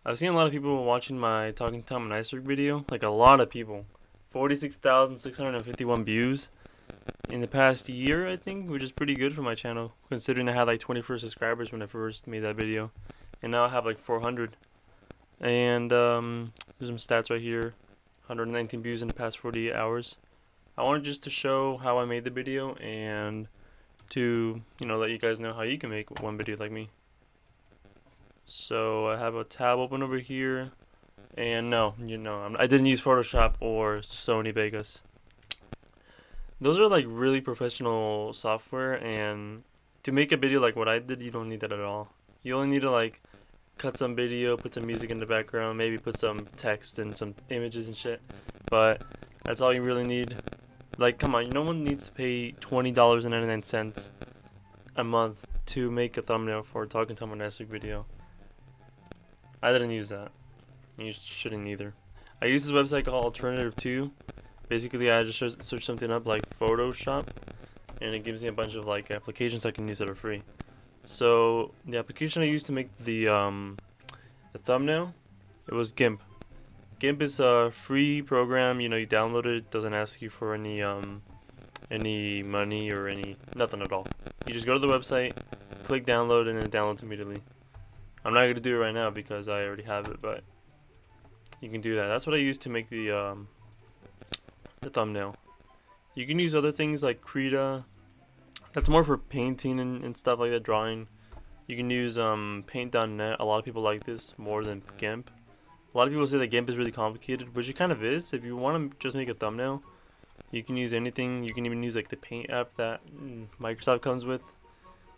I've seen a lot of people watching my Talking Tom and Iceberg video. Like a lot of people. 46,651 views in the past year, I think, which is pretty good for my channel, considering I had like 24 subscribers when I first made that video. And now I have like 400. And there's some stats right here. 119 views in the past 48 hours. I wanted just to show how I made the video and to, let you guys know how you can make one video like me. So I have a tab open over here, and no, I didn't use Photoshop or Sony Vegas. Those are like really professional software, and to make a video like what I did, you don't need that at all. You only need to like cut some video, put some music in the background, maybe put some text and some images and shit. But that's all you really need. Like, come on, no one needs to pay $20.99 a month to make a thumbnail for a Talking Tom and Friends video. I didn't use that. You shouldn't either. I use this website called Alternative 2. Basically, I just search something up like Photoshop, and it gives me a bunch of like applications I can use that are free. So the application I used to make the thumbnail, it was GIMP. GIMP is a free program. You download it. Doesn't ask you for any money or nothing at all. You just go to the website, click download, and then it downloads immediately. I'm not gonna do it right now because I already have it, but you can do that. That's what I use to make the thumbnail. You can use other things like Krita. That's more for painting and stuff like that, drawing. You can use paint.net. A lot of people like this more than GIMP. A lot of people say that GIMP is really complicated, which it kind of is. If you want to just make a thumbnail, you can use anything. You can even use like the Paint app that Microsoft comes with.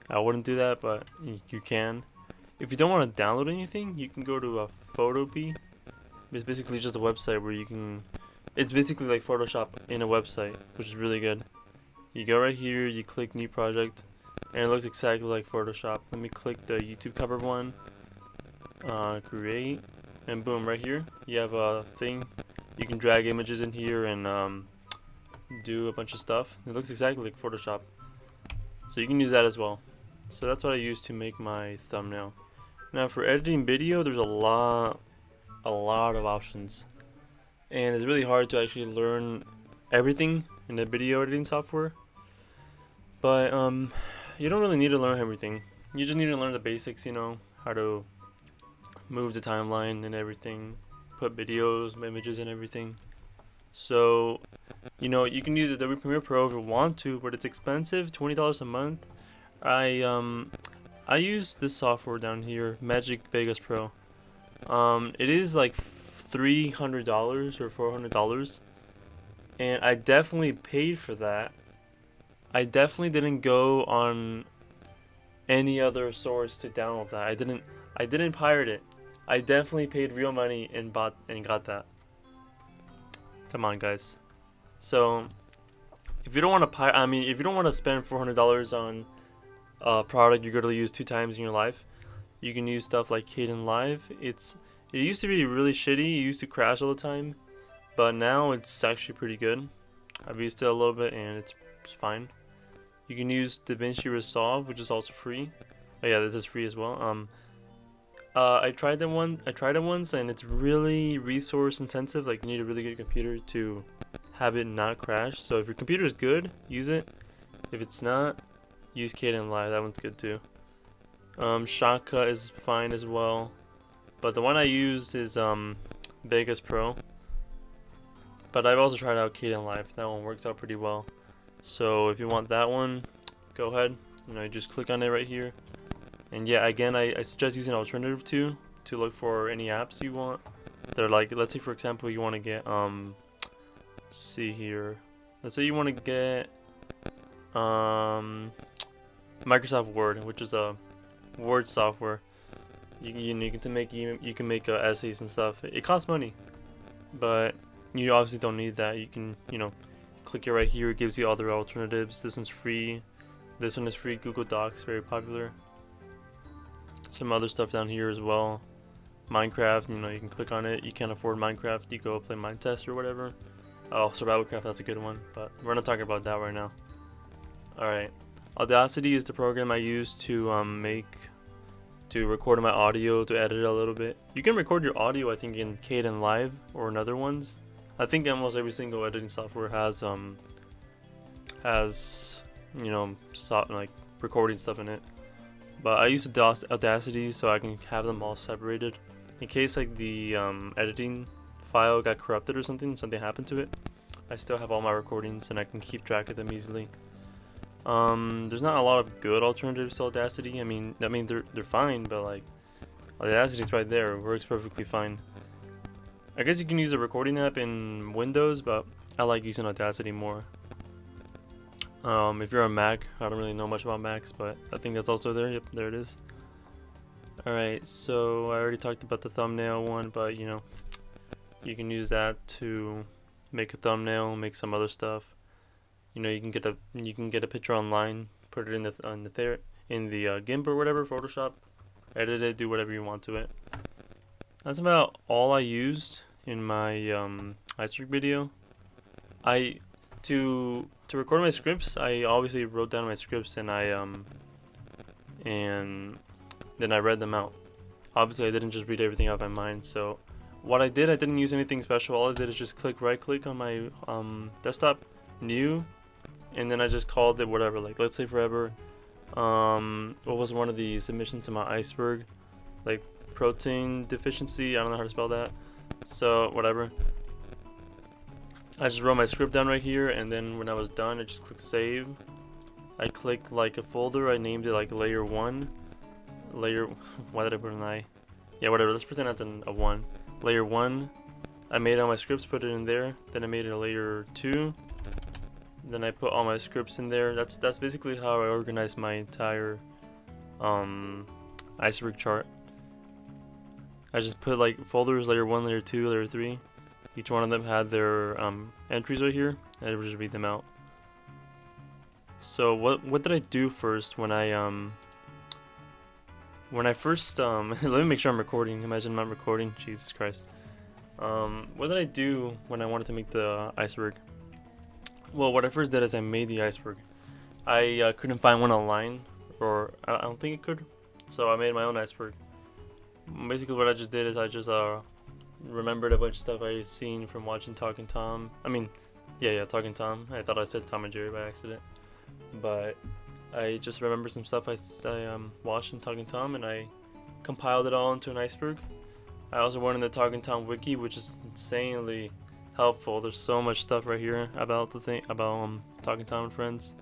I wouldn't do that, but you can. If you don't want to download anything, you can go to a Photopea. It's basically just a website where you can. It's basically like Photoshop in a website, which is really good. You go right here, you click New Project, and it looks exactly like Photoshop. Let me click the YouTube cover one. Create, and boom, right here you have a thing. You can drag images in here and do a bunch of stuff. It looks exactly like Photoshop, so you can use that as well. So that's what I use to make my thumbnail. Now for editing video, there's a lot of options, and it's really hard to actually learn everything in the video editing software. But you don't really need to learn everything. You just need to learn the basics, how to move the timeline and everything, put videos, images and everything. So, you can use Adobe Premiere Pro if you want to, but it's expensive, $20 a month. I use this software down here, Magic Vegas Pro. It is like $300 or $400, and I definitely paid for that. I definitely didn't go on any other source to download that. I didn't pirate it. I definitely paid real money and got that. Come on, guys. So if you don't want to if you don't want to spend $400 on a product you're going to use 2 times in your life, you can use stuff like Kdenlive. It used to be really shitty. It used to crash all the time, but now it's actually pretty good. I've used it a little bit and it's fine. You can use DaVinci Resolve, which is also free. Oh yeah, this is free as well. I tried it once, and it's really resource intensive. Like, you need a really good computer to have it not crash. So if your computer is good, use it. If it's not, use Kdenlive. That one's good too. Shotcut is fine as well, but the one I used is Vegas Pro. But I've also tried out Kdenlive. That one works out pretty well. So if you want that one, go ahead. You just click on it right here. And yeah, again, I suggest using Alternative 2 to look for any apps you want. They're like, let's say for example you want to get see here. Let's say you want to get Microsoft Word, which is a word software. You can make essays and stuff. It costs money, but you obviously don't need that. You can click it right here. It gives you other alternatives. This one's free. This one is free. Google Docs, very popular. Some other stuff down here as well. Minecraft, you can click on it. You can't afford Minecraft, you go play Minetest or whatever. Oh, Survival Craft, that's a good one, but we're not talking about that right now. Alright, Audacity is the program I use to make to record my audio, to edit it a little bit. You can record your audio, I think, in Kden Live or in other ones. I think almost every single editing software has like recording stuff in it. But I use Audacity so I can have them all separated in case like the editing file got corrupted or something happened to it. I still have all my recordings and I can keep track of them easily. There's not a lot of good alternatives to Audacity. I mean they're fine, but like Audacity's right there, it works perfectly fine. I guess you can use a recording app in Windows, but I like using Audacity more. If you're on Mac, I don't really know much about Macs, but I think that's also there. Yep, there it is. Alright, so I already talked about the thumbnail one, but you know, you can use that to make a thumbnail, make some other stuff. You know, you can get a picture online, put it in the GIMP or whatever, Photoshop, edit it, do whatever you want to it. That's about all I used in my iceberg video. To record my scripts, I obviously wrote down my scripts and and then I read them out. Obviously, I didn't just read everything out of my mind. So what I didn't use anything special. All I did is just right click on my desktop, new, and then I just called it whatever. Like let's say forever. What was one of the submissions to my iceberg? Like protein deficiency. I don't know how to spell that. So whatever. I just wrote my script down right here, and then when I was done, I just clicked save. I clicked like a folder. I named it like layer 1. Why did I put an I? Yeah, whatever. Let's pretend that's a 1. Layer 1. I made all my scripts, put it in there. Then I made it a layer 2. Then I put all my scripts in there. That's basically how I organized my entire iceberg chart. I just put like folders, layer 1, layer 2, layer 3. Each one of them had their entries right here, and I would just read them out. So what did I do first when I first let me make sure I'm recording. Imagine I'm not recording. Jesus Christ. What did I do when I wanted to make the iceberg? Well, what I first did is I made the iceberg. I couldn't find one online, or I don't think it could, so I made my own iceberg. Basically, what I just did is I just remembered a bunch of stuff I had seen from watching Talking Tom. I mean, yeah, Talking Tom. I thought I said Tom and Jerry by accident, but I just remembered some stuff I watched in Talking Tom, and I compiled it all into an iceberg. I also went in the Talking Tom wiki, which is insanely helpful. There's so much stuff right here about Talking Tom and Friends.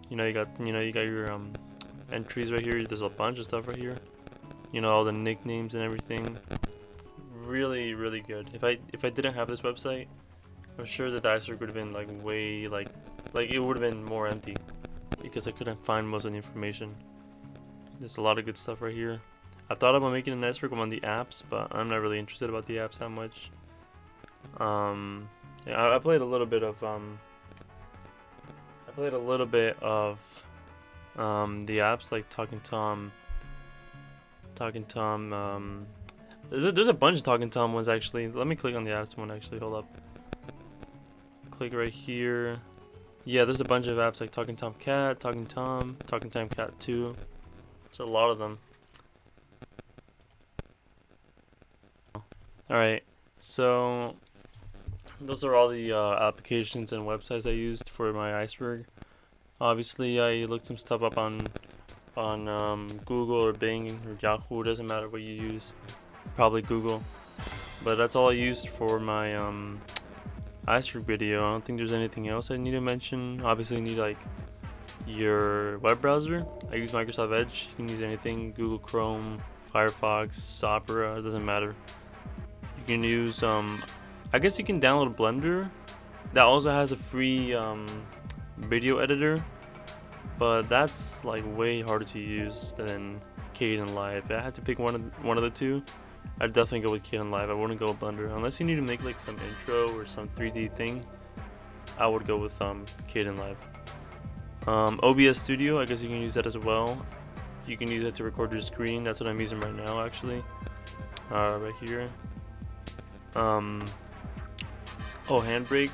You got your entries right here. There's a bunch of stuff right here. You know, all the nicknames and everything. Really, really good. If I didn't have this website, I'm sure that the iceberg would have been like way like it would have been more empty because I couldn't find most of the information. There's a lot of good stuff right here. I thought about making an iceberg on the apps, but I'm not really interested about the apps that much. Yeah, I played a little bit of the apps like Talking Tom. There's a bunch of Talking Tom ones actually. Let me click on the apps one actually. Hold up. Click right here. Yeah, there's a bunch of apps like Talking Tom Cat, Talking Tom Cat 2. There's a lot of them. Alright, so those are all the applications and websites I used for my iceberg. Obviously, I looked some stuff up on Google or Bing or Yahoo. It doesn't matter what you use. Probably Google. But that's all I used for my iceberg video. I don't think there's anything else I need to mention. Obviously, you need like your web browser. I use Microsoft Edge. You can use anything: Google Chrome, Firefox, Opera. It doesn't matter. You can use I guess you can download Blender. That also has a free video editor, but that's like way harder to use than Kden Live. If I had to pick one of the two, I'd definitely go with Kden Live. I wouldn't go with Blender unless you need to make like some intro or some 3D thing. I would go with Kden Live. OBS Studio, I guess you can use that as well. You can use it to record your screen. That's what I'm using right now, actually. Right here. Handbrake.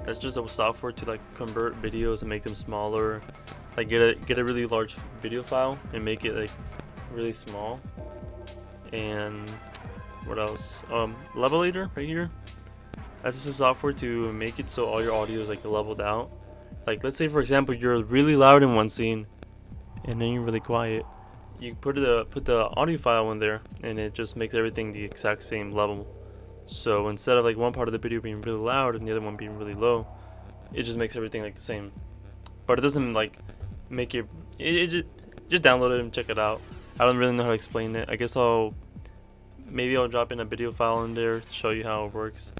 That's just a software to like convert videos and make them smaller. Like get a really large video file and make it like really small. And what else? Levelator right here. That's just a software to make it so all your audio is like leveled out. Like let's say for example you're really loud in one scene and then you're really quiet. You put the audio file in there and it just makes everything the exact same level. So instead of like one part of the video being really loud and the other one being really low, it just makes everything like the same. But it doesn't like make it just download it and check it out. I don't really know how to explain it. I guess maybe I'll drop in a video file in there to show you how it works.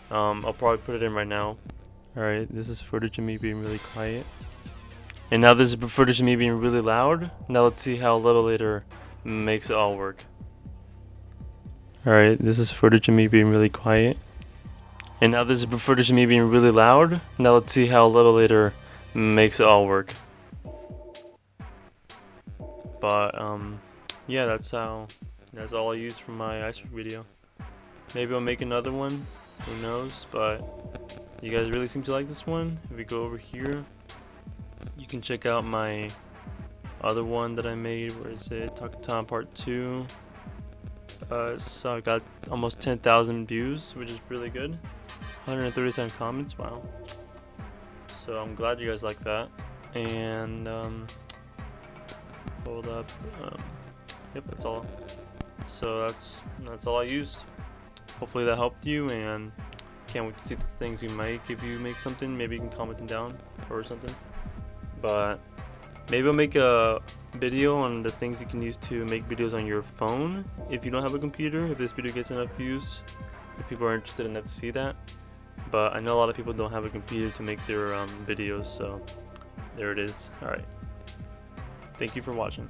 I'll probably put it in right now. Alright, this is footage of me being really quiet. And now this is footage of me being really loud. Now let's see how Levelator makes it all work. Alright, this is footage of me being really quiet. And now this is footage of me being really loud. Now let's see how Levelator makes it all work. But yeah, that's all I use for my iceberg video. Maybe I'll make another one, who knows, but you guys really seem to like this one. If we go over here, you can check out my other one that I made. Where is it? Talking Tom Part 2. So I got almost 10,000 views, which is really good. 137 comments, wow. So I'm glad you guys like that. And hold up. Yep, that's all. So that's all I used. Hopefully that helped you, and can't wait to see the things you make if you make something. Maybe you can comment them down or something. But maybe I'll make a video on the things you can use to make videos on your phone if you don't have a computer, if this video gets enough views, if people are interested enough to see that. But I know a lot of people don't have a computer to make their videos, so there it is. Alright, thank you for watching.